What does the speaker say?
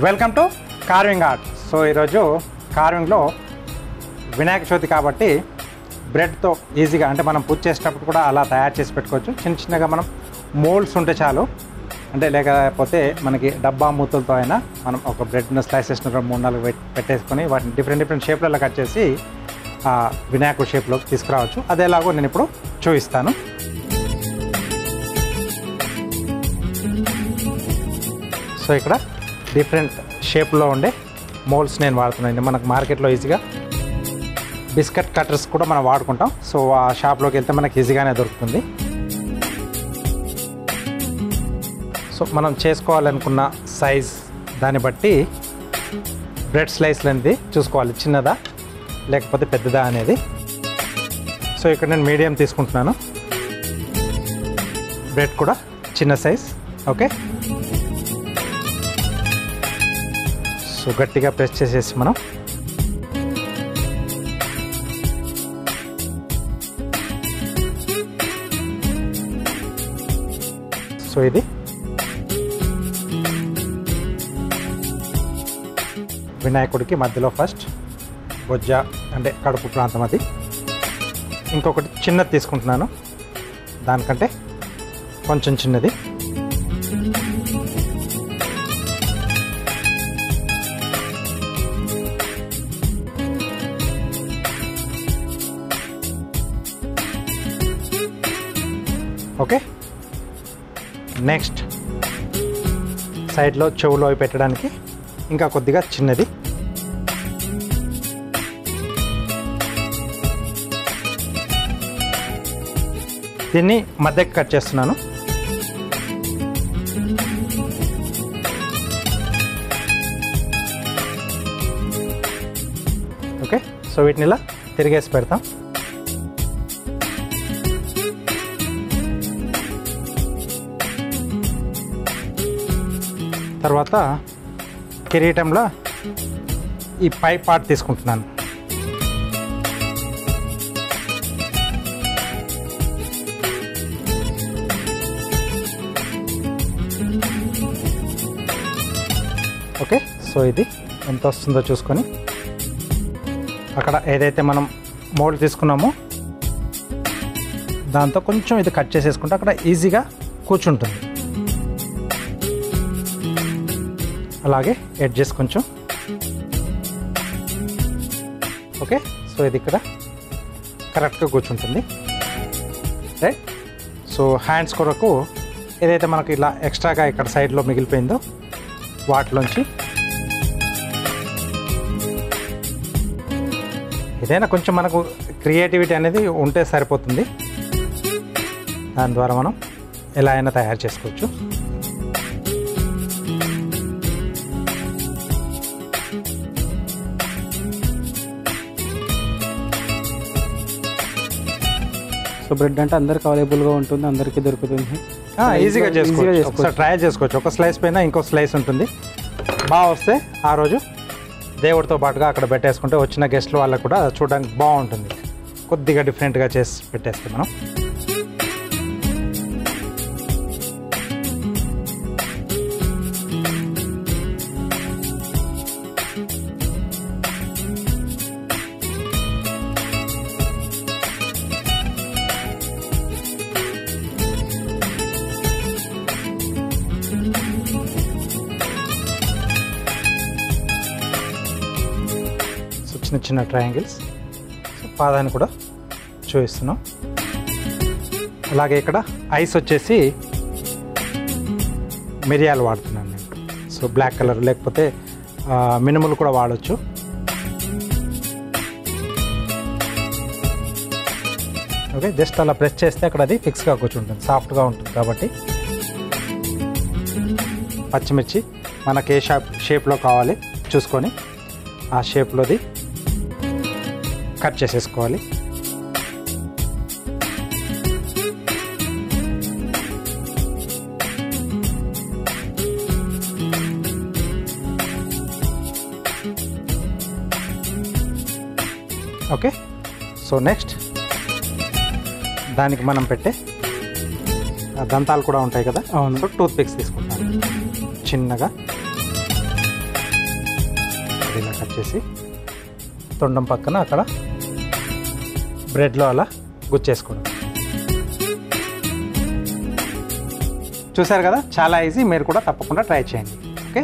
Welcome to carving art. So ఈరోజు కార్వింగ్లో వినాయక చవితి కాబట్టి బ్రెడ్తో ఈజీగా అంటే మనం పూజ చేసేటప్పుడు కూడా అలా తయారు చేసి పెట్టుకోవచ్చు. చిన్నగా మనం మోల్డ్స్ ఉంటే చాలు, అంటే లేకపోతే మనకి డబ్బా మూతలతో అయినా మనం ఒక బ్రెడ్ను స్లైసెస్ను 3-4 పెట్టేసుకొని వాటిని డిఫరెంట్ షేప్లలో కట్ చేసి వినాయకుడి షేప్లోకి తీసుకురావచ్చు. అదేలాగో నేను ఇప్పుడు చూపిస్తాను. సో ఇక్కడ డిఫరెంట్ షేప్లో ఉండే మోల్డ్స్ నేను వాడుతున్నాను. మనకు మార్కెట్లో ఈజీగా బిస్కెట్ కట్టర్స్ కూడా మనం వాడుకుంటాం. సో ఆ షాప్లోకి వెళ్తే మనకి ఈజీగానే దొరుకుతుంది. సో మనం చేసుకోవాలనుకున్న సైజ్ దాన్ని బట్టి బ్రెడ్ స్లైస్లు అనేది చూసుకోవాలి, చిన్నదా లేకపోతే పెద్దదా అనేది. సో ఇక్కడ నేను మీడియం తీసుకుంటున్నాను, బ్రెడ్ కూడా చిన్న సైజ్. ఓకే, సో గట్టిగా ప్రెస్ చేసేసి మనం సో ఇది వినాయకుడికి మధ్యలో ఫస్ట్ బొజ్జ అంటే కడుపు ప్రాంతం అది. ఇంకొకటి చిన్నది తీసుకుంటున్నాను, దానికంటే కొంచెం చిన్నది. ఓకే, నెక్స్ట్ సైడ్లో చెవులో పెట్టడానికి ఇంకా కొద్దిగా చిన్నది. దీన్ని మధ్యకి కట్ చేస్తున్నాను. ఓకే, సో వీటిని ఇలా తిరిగేసి పెడతాం. తర్వాత కిరీటంలో ఈ పై పార్ట్ తీసుకుంటున్నాను. ఓకే, సో ఇది ఎంత వస్తుందో చూసుకొని అక్కడ ఏదైతే మనం మోల్డ్ తీసుకున్నామో దాంతో కొంచెం ఇది కట్ చేసేసుకుంటే అక్కడ ఈజీగా కూర్చుంటుంది. అలాగే ఎడ్జెస్ కొంచెం. ఓకే, సో ఇది ఇక్కడ కరెక్ట్గా కూర్చుంటుంది. రైట్, సో హ్యాండ్స్ కొరకు ఏదైతే మనకి ఇలా ఎక్స్ట్రాగా ఇక్కడ సైడ్లో మిగిలిపోయిందో వాటిలోంచి ఏదైనా కొంచెం మనకు క్రియేటివిటీ అనేది ఉంటే సరిపోతుంది. దాని ద్వారా మనం ఎలా అయినా తయారు చేసుకోవచ్చు. సో బ్రెడ్ అంటే అందరికి అవైలబుల్గా ఉంటుంది, అందరికీ దొరుకుతుంది, ఈజీగా చేసుకోవచ్చు. ఒకసారి ట్రై చేసుకోవచ్చు. ఒక స్లైస్ పైన ఇంకో స్లైస్ ఉంటుంది. బాగా వస్తే ఆ రోజు దేవుడితో పాటుగా అక్కడ పెట్టేసుకుంటే వచ్చిన గెస్ట్లు వాళ్ళకు కూడా చూడడానికి బాగుంటుంది. కొద్దిగా డిఫరెంట్గా చేసి పెట్టేస్తే మనం చిన్న ట్రయాంగిల్స్. పాదాన్ని కూడా చూపిస్తున్నాం. అలాగే ఇక్కడ ఐస్ వచ్చేసి మిరియాలు వాడుతున్నాను నేను. సో బ్లాక్ కలర్ లేకపోతే మినుములు కూడా వాడచ్చు. ఓకే, జస్ట్ అలా ప్రెస్ చేస్తే అక్కడ అది ఫిక్స్గా కూర్చుంటుంది, సాఫ్ట్గా ఉంటుంది. కాబట్టి పచ్చిమిర్చి మనకి ఏ షేప్లో కావాలి చూసుకొని ఆ షేప్లోది కట్ చేసేసుకోవాలి. ఓకే, సో నెక్స్ట్ దానికి మనం పెట్టే దంతాలు కూడా ఉంటాయి కదా. అవును. సో టూత్ పిక్స్ తీసుకుంటాను చిన్నగా. ఇలా కట్ చేసి తొండం పక్కన అక్కడ బ్రెడ్లో అలా గుచ్చేసుకోవడం. చూసారు కదా, చాలా ఈజీ. మీరు కూడా తప్పకుండా ట్రై చేయండి. ఓకే.